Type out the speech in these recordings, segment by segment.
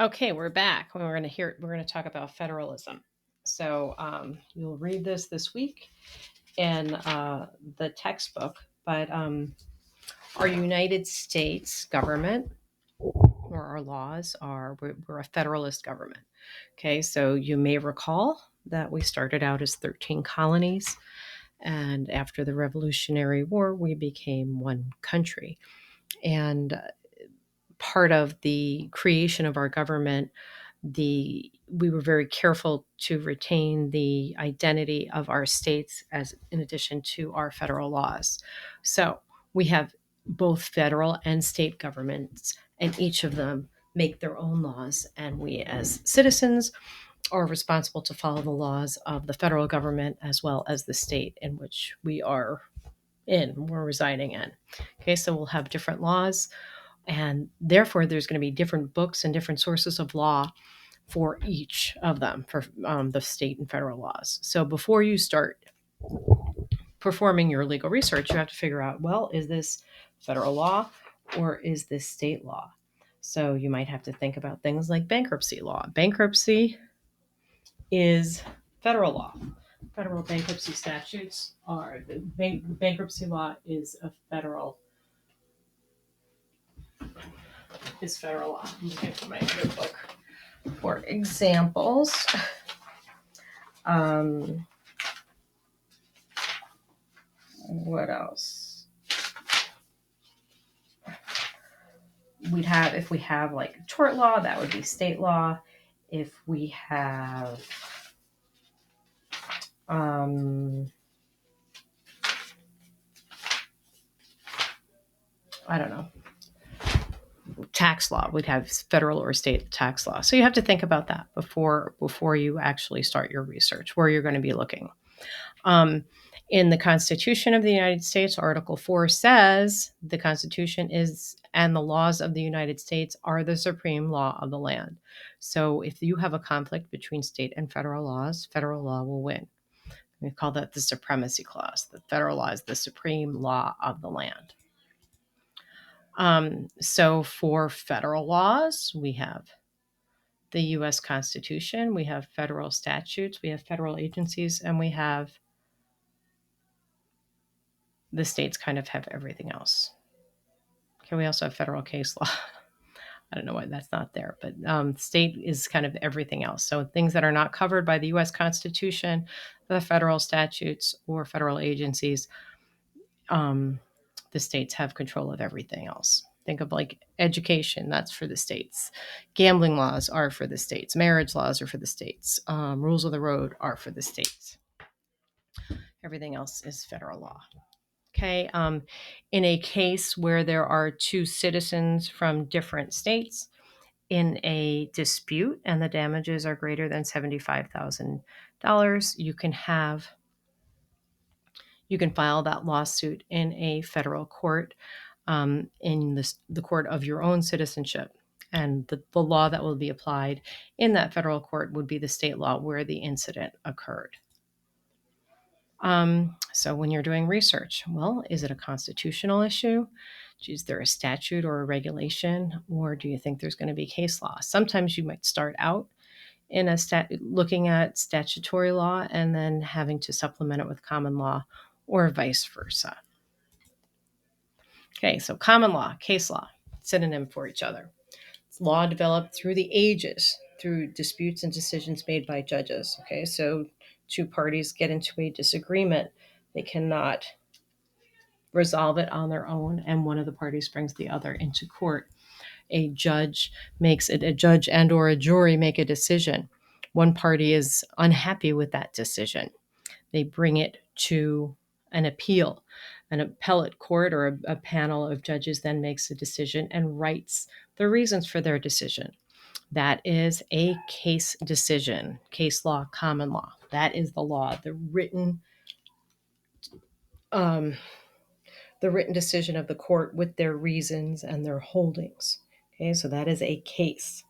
Okay, we're back. We're going to talk about federalism. So you'll read this week in the textbook. But our United States government or our laws we're a federalist government. Okay, so you may recall that we started out as 13 colonies, and after the Revolutionary War, we became one country. And part of the creation of our government, we were very careful to retain the identity of our states as in addition to our federal laws. So we have both federal and state governments, and each of them make their own laws, and we as citizens are responsible to follow the laws of the federal government as well as the state in which we're residing in. Okay, so we'll have different laws, and therefore there's going to be different books and different sources of law for each of them, for the state and federal laws. So before you start performing your legal research, you have to figure out, well, is this federal law or is this state law? So you might have to think about things like bankruptcy law. Bankruptcy is federal law. Federal bankruptcy statutes are bankruptcy law is federal law. I'm looking for my other book for examples. What else? If we have like tort law, that would be state law. If we have I don't know, tax law, we'd have federal or state tax law. So you have to think about that before you actually start your research, where you're going to be looking. In the Constitution of the United States, Article 4 says the Constitution is and the laws of the United States are the supreme law of the land. So if you have a conflict between state and federal laws, federal law will win. We call that the supremacy clause. The federal law is the supreme law of the land. So for federal laws, we have the U.S. Constitution, we have federal statutes, we have federal agencies, and we have the states kind of have everything else. Okay, we also have federal case law. I don't know why that's not there, but state is kind of everything else. So things that are not covered by the U.S. Constitution, the federal statutes, or federal agencies, the states have control of everything else. Think of like education, that's for the states. Gambling laws are for the states. Marriage laws are for the states. Rules of the road are for the states. Everything else is federal law. Okay, in a case where there are two citizens from different states in a dispute and the damages are greater than $75,000, you can file that lawsuit in a federal court, in the court of your own citizenship. And the law that will be applied in that federal court would be the state law where the incident occurred. So when you're doing research, well, is it a constitutional issue? Is there a statute or a regulation? Or do you think there's going to be case law? Sometimes you might start out in looking at statutory law and then having to supplement it with common law, or vice versa. Okay, so common law, case law, synonym for each other. It's law developed through the ages, through disputes and decisions made by judges. Okay, so two parties get into a disagreement. They cannot resolve it on their own, and one of the parties brings the other into court. A judge and or a jury make a decision. One party is unhappy with that decision. They bring it to an appeal. An appellate court or a panel of judges then makes a decision and writes the reasons for their decision. That is a case decision, case law, common law. That is the law, the written decision of the court with their reasons and their holdings. Okay, so that is a case.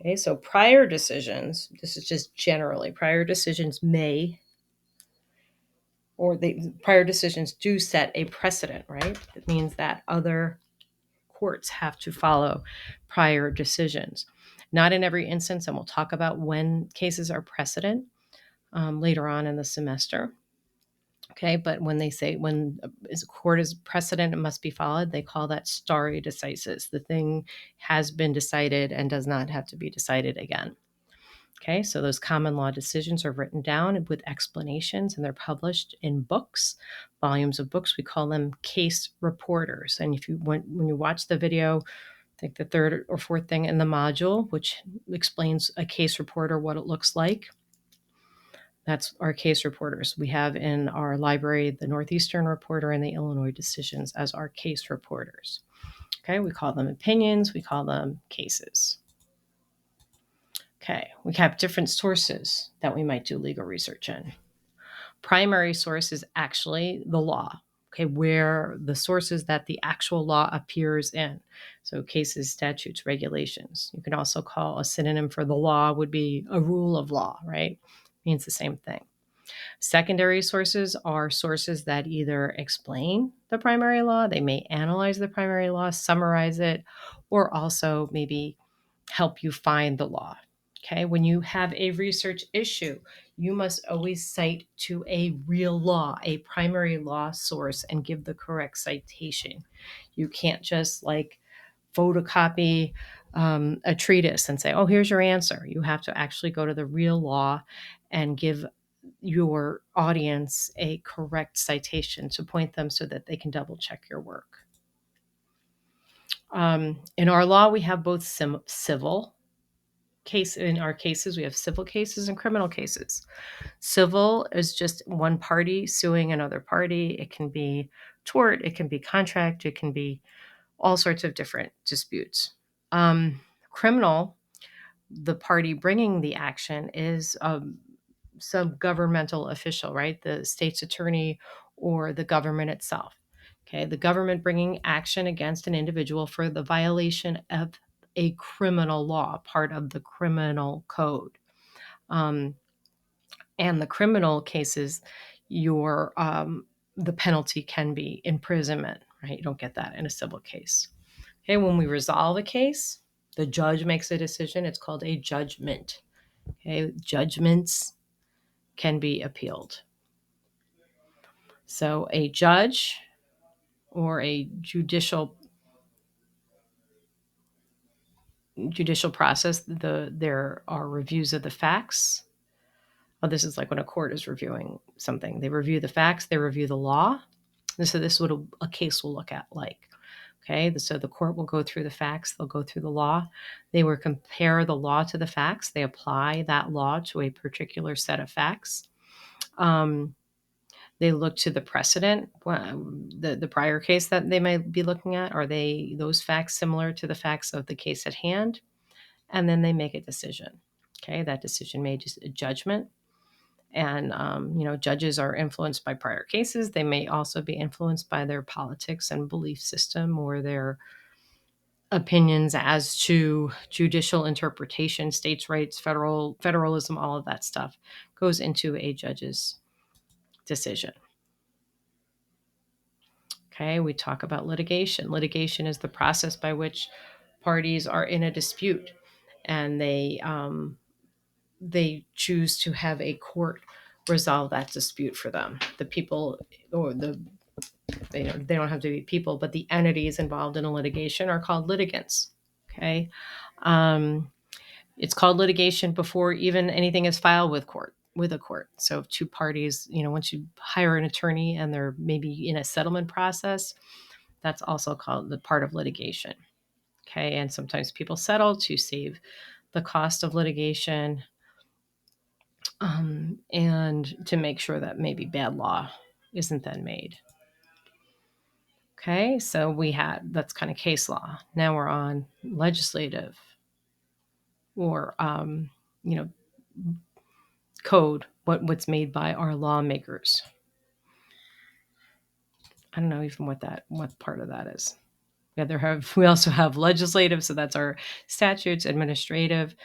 Okay, so prior decisions, this is just generally, prior decisions prior decisions do set a precedent, right? That means that other courts have to follow prior decisions. Not in every instance, and we'll talk about when cases are precedent later on in the semester. Okay, but when they say when a court is precedent, it must be followed, they call that stare decisis. The thing has been decided and does not have to be decided again. Okay, so those common law decisions are written down with explanations and they're published in books, volumes of books. We call them case reporters. And if you when you watch the video, I think the third or fourth thing in the module, which explains a case reporter, what it looks like, that's our case reporters. We have in our library the Northeastern Reporter and the Illinois Decisions as our case reporters. Okay, we call them opinions, we call them cases. Okay, we have different sources that we might do legal research in. Primary source is actually the law, okay, where the sources that the actual law appears in. So cases, statutes, regulations. You can also call a synonym for the law would be a rule of law, right? Means the same thing. Secondary sources are sources that either explain the primary law, they may analyze the primary law, summarize it, or also maybe help you find the law. Okay, when you have a research issue, you must always cite to a real law, a primary law source, and give the correct citation. You can't just like photocopy a treatise and say, oh, here's your answer. You have to actually go to the real law and give your audience a correct citation to point them so that they can double check your work. In our law, we have both civil case. In our cases, we have civil cases and criminal cases. Civil is just one party suing another party. It can be tort, it can be contract, it can be all sorts of different disputes. Criminal, the party bringing the action is some governmental official, right? The state's attorney or the government itself. Okay, the government bringing action against an individual for the violation of a criminal law, part of the criminal code. And the criminal cases, the penalty can be imprisonment, right? You don't get that in a civil case. Okay, when we resolve a case, the judge makes a decision. It's called a judgment. Okay, judgments can be appealed. So a judge or a judicial process, there are reviews of the facts. Oh, this is like when a court is reviewing something. They review the facts, they review the law. And so this is what a case will look at like. Okay, so the court will go through the facts, they'll go through the law. They will compare the law to the facts. They apply that law to a particular set of facts. They look to the precedent, the prior case that they might be looking at. Are those facts similar to the facts of the case at hand? And then they make a decision. Okay, that decision made is a judgment. And, judges are influenced by prior cases. They may also be influenced by their politics and belief system or their opinions as to judicial interpretation, states' rights, federalism, all of that stuff goes into a judge's decision. Okay, we talk about litigation. Litigation is the process by which parties are in a dispute and they choose to have a court resolve that dispute for them. The people or they don't have to be people, but the entities involved in a litigation are called litigants. Okay. It's called litigation before even anything is filed with a court. So if two parties, once you hire an attorney and they're maybe in a settlement process, that's also called the part of litigation. Okay. And sometimes people settle to save the cost of litigation and to make sure that maybe bad law isn't then made. Okay, so that's kind of case law. Now we're on legislative or, code, what's made by our lawmakers. I don't know even what part of that is. We also have legislative, so that's our statutes, administrative,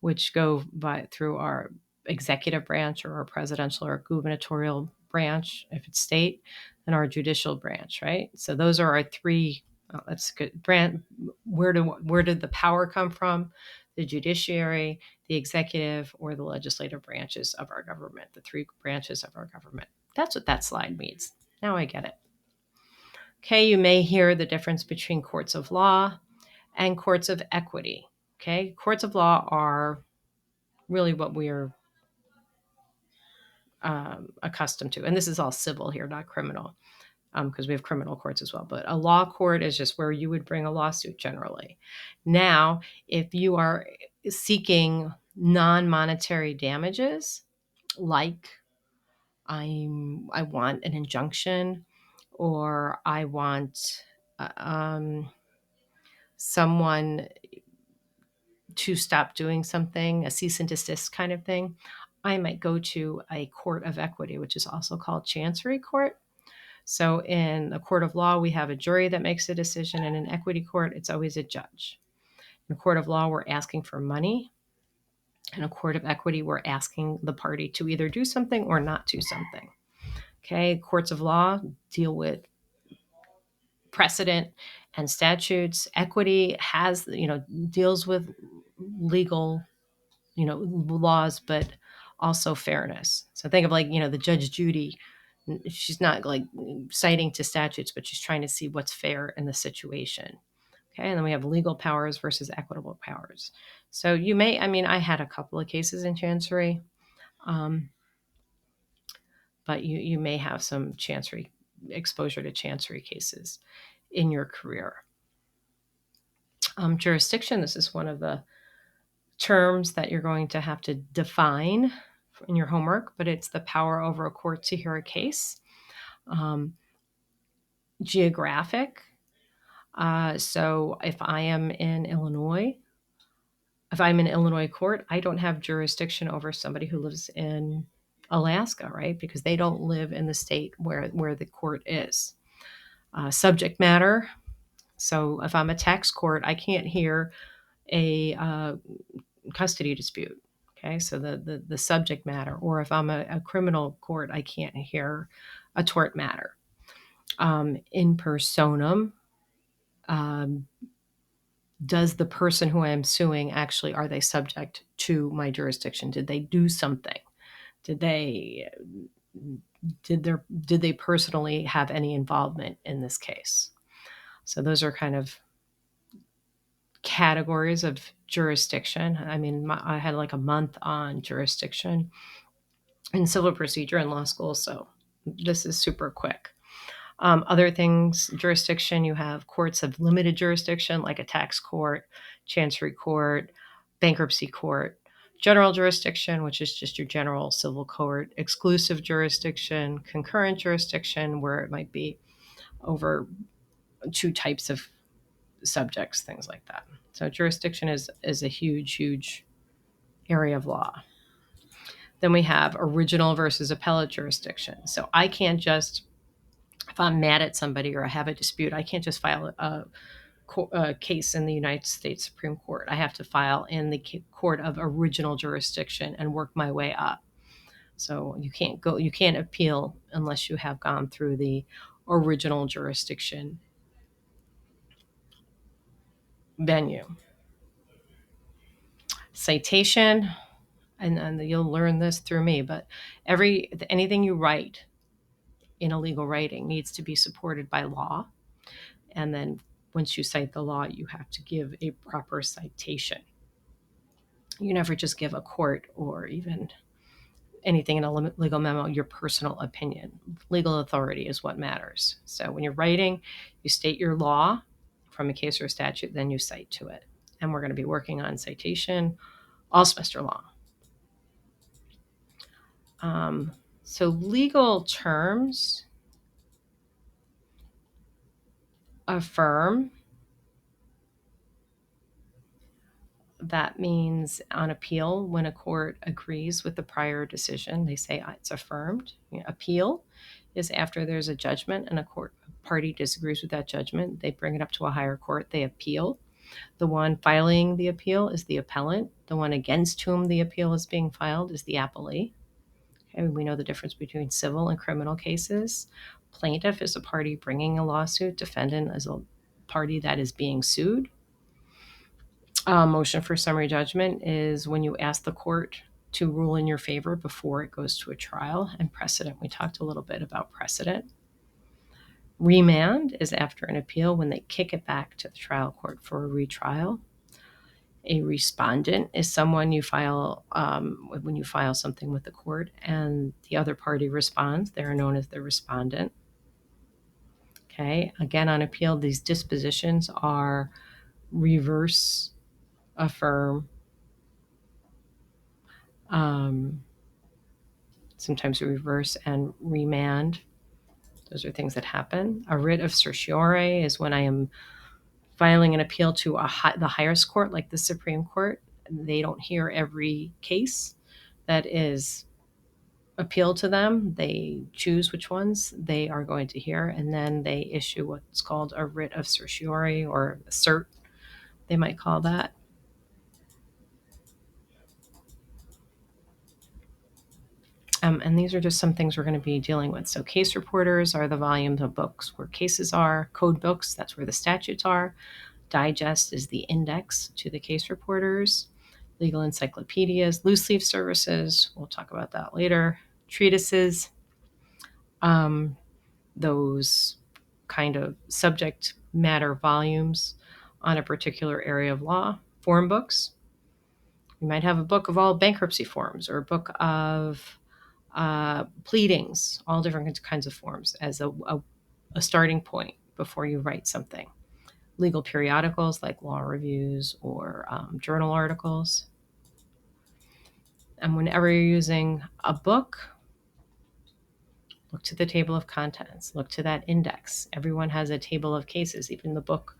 which go through our executive branch or our presidential or gubernatorial branch if it's state, and our judicial branch, right? So those are our three Oh, that's good. Where did the power come from? The judiciary, the executive, or the legislative branches of our government, the three branches of our government. That's what that slide means. Now I get it. Okay, you may hear the difference between courts of law and courts of equity. Okay, courts of law are really what we're accustomed to. And this is all civil here, not criminal, because we have criminal courts as well. But a law court is just where you would bring a lawsuit generally. Now, if you are seeking non-monetary damages, like I want an injunction, or I want someone to stop doing something, a cease and desist kind of thing, I might go to a court of equity, which is also called chancery court. So in a court of law, we have a jury that makes a decision. In an equity court, it's always a judge. In a court of law, we're asking for money. In a court of equity, we're asking the party to either do something or not do something. Okay, courts of law deal with precedent and statutes. Equity has, deals with legal, laws, but also fairness. So think of the Judge Judy. She's not like citing to statutes, but she's trying to see what's fair in the situation. Okay, and then we have legal powers versus equitable powers. So you may, I had a couple of cases in chancery, but you may have some chancery exposure to chancery cases in your career. Jurisdiction, this is one of the terms that you're going to have to define in your homework, but it's the power over a court to hear a case. Geographic, so if I'm in Illinois court, I don't have jurisdiction over somebody who lives in Alaska, right? Because they don't live in the state where the court is. Subject matter, so if I'm a tax court, I can't hear a custody dispute. Okay, so the subject matter, or if I'm a criminal court, I can't hear a tort matter. In personam, does the person who I am suing actually, are they subject to my jurisdiction? Did they do something? Did they personally have any involvement in this case? So those are kind of categories of jurisdiction. I had like a month on jurisdiction in civil procedure in law school, so this is super quick. Other things, jurisdiction, you have courts of limited jurisdiction, like a tax court, chancery court, bankruptcy court. General jurisdiction, which is just your general civil court. Exclusive jurisdiction, concurrent jurisdiction, where it might be over two types of subjects, things like that. So jurisdiction is a huge, huge area of law. Then we have original versus appellate jurisdiction. So I can't just, if I'm mad at somebody or I have a dispute, I can't just file a case in the United States Supreme Court. I have to file in the court of original jurisdiction and work my way up. So you can't appeal unless you have gone through the original jurisdiction venue. Citation, and you'll learn this through me, but anything you write in a legal writing needs to be supported by law. And then once you cite the law, you have to give a proper citation. You never just give a court or even anything in a legal memo your personal opinion. Legal authority is what matters. So when you're writing, you state your law from a case or a statute, then you cite to it. And we're going to be working on citation all semester long. So legal terms: affirm. That means on appeal, when a court agrees with the prior decision, they say it's affirmed. Appeal is after there's a judgment and a party disagrees with that judgment. They bring it up to a higher court. They appeal. The one filing the appeal is the appellant. The one against whom the appeal is being filed is the appellee. Okay, we know the difference between civil and criminal cases. Plaintiff is a party bringing a lawsuit. Defendant is a party that is being sued. Motion for summary judgment is when you ask the court to rule in your favor before it goes to a trial. And precedent, we talked a little bit about precedent. Remand is after an appeal when they kick it back to the trial court for a retrial. A respondent is someone you file when you file something with the court and the other party responds. They're known as the respondent. Okay, again, on appeal, these dispositions are reverse, affirm, sometimes reverse and remand. Those are things that happen. A writ of certiorari is when I am filing an appeal to the highest court, like the Supreme Court. They don't hear every case that is appealed to them. They choose which ones they are going to hear, and then they issue what's called a writ of certiorari, or a cert, they might call that. And these are just some things we're going to be dealing with. So case reporters are the volumes of books where cases are. Code books, that's where the statutes are. Digest is the index to the case reporters. Legal encyclopedias, loose leaf services, we'll talk about that later. Treatises, those kind of subject matter volumes on a particular area of law. Form books, you might have a book of all bankruptcy forms, or a book of pleadings, all different kinds of forms as a starting point before you write something. Legal periodicals like law reviews or journal articles. And whenever you're using a book, look to the table of contents, look to that index. Everyone has a table of cases, even the book,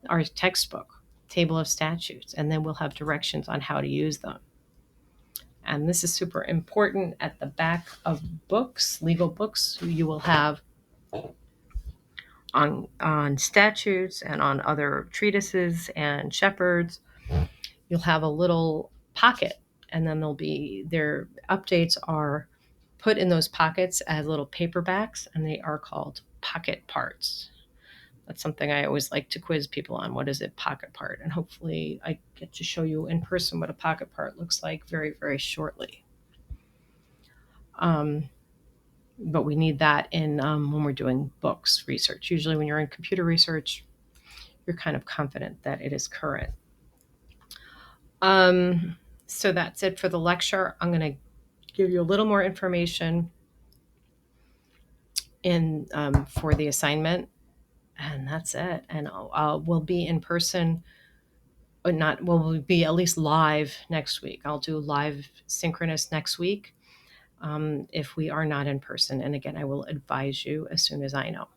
our textbook, table of statutes, and then we'll have directions on how to use them. And this is super important. At the back of books, legal books, you will have on statutes and on other treatises and shepherds, you'll have a little pocket, and then their updates are put in those pockets as little paperbacks, and they are called pocket parts. That's something I always like to quiz people on. What is a pocket part? And hopefully I get to show you in person what a pocket part looks like very, very shortly. But we need that in when we're doing books research. Usually when you're in computer research, you're kind of confident that it is current. So that's it for the lecture. I'm going to give you a little more information for the assignment, and that's it. And we'll be in person, but we'll be at least live next week. I'll do live synchronous next week if we are not in person. And again, I will advise you as soon as I know.